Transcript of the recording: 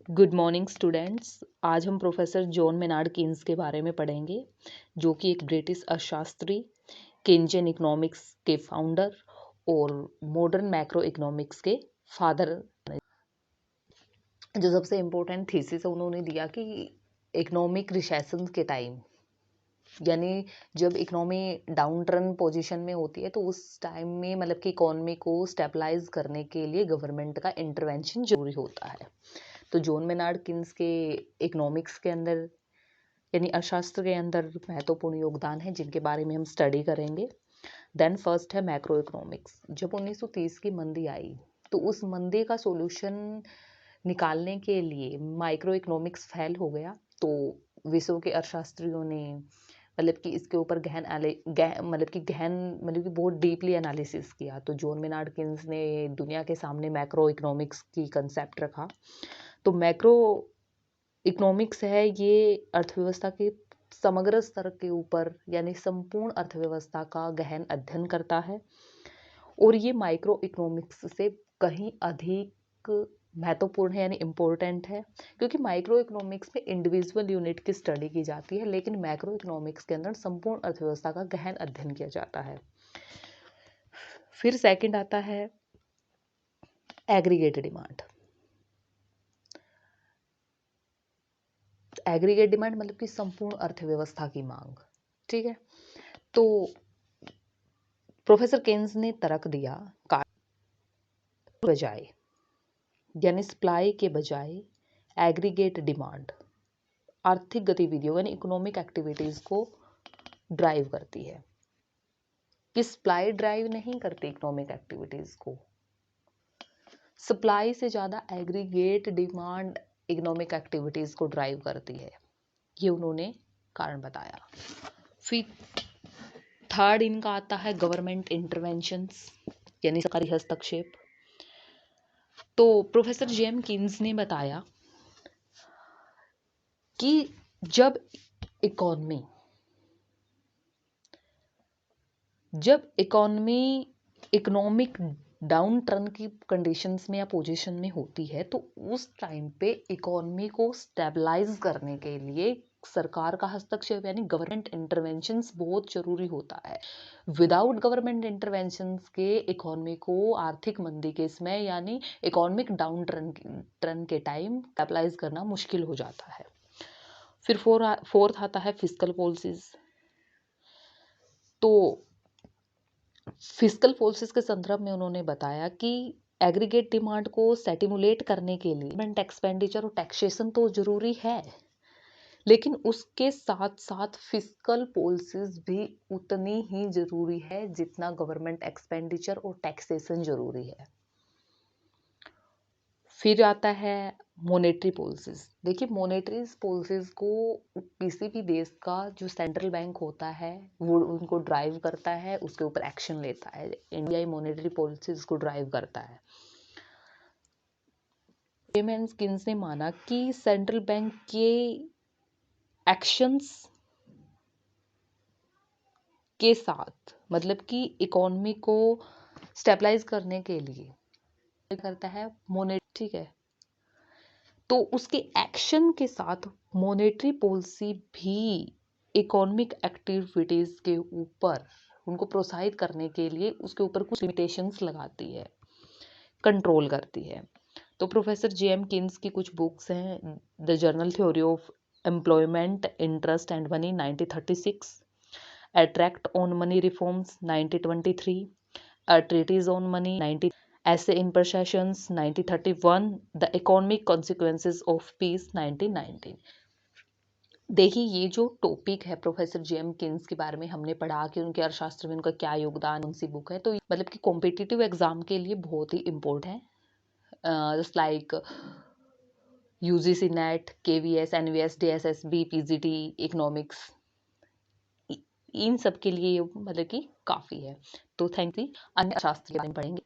Good morning students. आज हम professor John Maynard Keynes के बारे में पढ़ेंगे, जो कि एक ब्रिटिश अर्थशास्त्री, केन्जियन इकोनॉमिक्स के फाउंडर और मॉडर्न मैक्रो इकोनॉमिक्स के फादर। जो सबसे इम्पोर्टेंट थीसिस उन्होंने दिया कि इकोनॉमिक रिसेशन के टाइम, यानी जब इकोनॉमी डाउन टर्न पोजिशन में होती है तो उस टाइम में मतलब कि इकोनॉमी को स्टेबलाइज करने के लिए गवर्नमेंट का इंटरवेंशन जरूरी होता है। तो जॉन मेनार्ड कीन्स के इकोनॉमिक्स के अंदर यानी अर्थशास्त्र के अंदर महत्वपूर्ण योगदान है, जिनके बारे में हम स्टडी करेंगे। देन फर्स्ट है मैक्रो इकोनॉमिक्स। जब 1930 की मंदी आई तो उस मंदी का सॉल्यूशन निकालने के लिए माइक्रो इकोनॉमिक्स फेल हो गया। तो विश्व के अर्थशास्त्रियों ने मतलब कि इसके ऊपर गहन बहुत डीपली एनालिसिस किया। तो जॉन मेनार्ड कीन्स ने दुनिया के सामने मैक्रो इकोनॉमिक्स की कंसेप्ट रखा। तो मैक्रो इकोनॉमिक्स है ये अर्थव्यवस्था के समग्र स्तर के ऊपर यानी संपूर्ण अर्थव्यवस्था का गहन अध्ययन करता है, और ये माइक्रो इकोनॉमिक्स से कहीं अधिक महत्वपूर्ण है यानी इम्पोर्टेंट है, क्योंकि माइक्रो इकोनॉमिक्स में इंडिविजुअल यूनिट की स्टडी की जाती है, लेकिन मैक्रो इकोनॉमिक्स के अंदर संपूर्ण अर्थव्यवस्था का गहन अध्ययन किया जाता है। फिर सेकंड आता है एग्रीगेट डिमांड। एग्रीगेट डिमांड मतलब कि संपूर्ण अर्थव्यवस्था की मांग। ठीक है, तो प्रोफेसर केन्स ने तर्क दिया बजाय यानी सप्लाई के बजाय एग्रीगेट डिमांड आर्थिक गतिविधियों यानी इकोनॉमिक एक्टिविटीज को ड्राइव करती है, कि सप्लाई ड्राइव नहीं करती इकोनॉमिक एक्टिविटीज को। सप्लाई से ज्यादा एग्रीगेट डिमांड इकोनॉमिक एक्टिविटीज को ड्राइव करती है, ये उन्होंने कारण बताया। फिर थर्ड इनका आता है गवर्नमेंट इंटरवेंशंस यानी सरकारी हस्तक्षेप। तो प्रोफेसर जेएम कीन्स ने बताया कि जब इकोनॉमिक डाउन टर्न की कंडीशंस में या पोजीशन में होती है, तो उस टाइम पे इकोनॉमी को स्टेबलाइज करने के लिए सरकार का हस्तक्षेप यानी गवर्नमेंट इंटरवेंशंस बहुत जरूरी होता है। विदाउट गवर्नमेंट इंटरवेंशंस के इकोनॉमी को आर्थिक मंदी के समय यानी इकोनॉमिक डाउन टर्न के टाइम स्टेबलाइज करना मुश्किल हो जाता है। फिर फोर्थ आता है फिस्कल पॉलिसीज। तो फिस्कल पॉलिसीज के संदर्भ में उन्होंने बताया कि एग्रीगेट डिमांड को स्टिमुलेट करने के लिए गवर्नमेंट एक्सपेंडिचर और टैक्सेशन तो जरूरी है, लेकिन उसके साथ साथ फिस्कल पॉलिसीज भी उतनी ही जरूरी है जितना गवर्नमेंट एक्सपेंडिचर और टैक्सेशन जरूरी है। फिर आता है मॉनेटरी पॉलिसीज। देखिए, मॉनेटरी पॉलिसीज को किसी भी देश का जो सेंट्रल बैंक होता है वो उनको ड्राइव करता है, उसके ऊपर एक्शन लेता है। इंडिया मॉनेटरी पॉलिसीज को ड्राइव करता है। जेएम कीन्स ने माना कि सेंट्रल बैंक के एक्शंस के साथ मतलब कि इकोनॉमी को स्टेबलाइज करने के लिए करता है मॉनेटरी। ठीक है, तो उसके एक्शन के साथ मॉनेटरी पॉलिसी भी इकोनॉमिक एक्टिविटीज के ऊपर उनको प्रोत्साहित करने के लिए उसके ऊपर कुछ लिमिटेशंस लगाती है, कंट्रोल करती है। तो प्रोफेसर जेएम कीन्स की कुछ बुक्स हैं, the general theory of employment, interest and money 1936, attract on money reforms 1923, a treatise on money 19, Essay in Processions 1931, The Economic Consequences of Peace 1919। देखिए, ये जो टॉपिक है प्रोफेसर जेएम कीन्स के बारे में हमने पढ़ा कि उनके अर्थशास्त्र में उनका क्या योगदान, उनसी बुक है, तो मतलब कि कॉम्पिटिटिव एग्जाम के लिए बहुत ही इम्पोर्टेंट है। Just like UGC NET, KVS, NVS, DSSB, PGT, economics, इन सब के लिए मतलब कि काफ़ी है। तो थैंक यू। अन्य शास्त्र के बारे में पढ़ेंगे।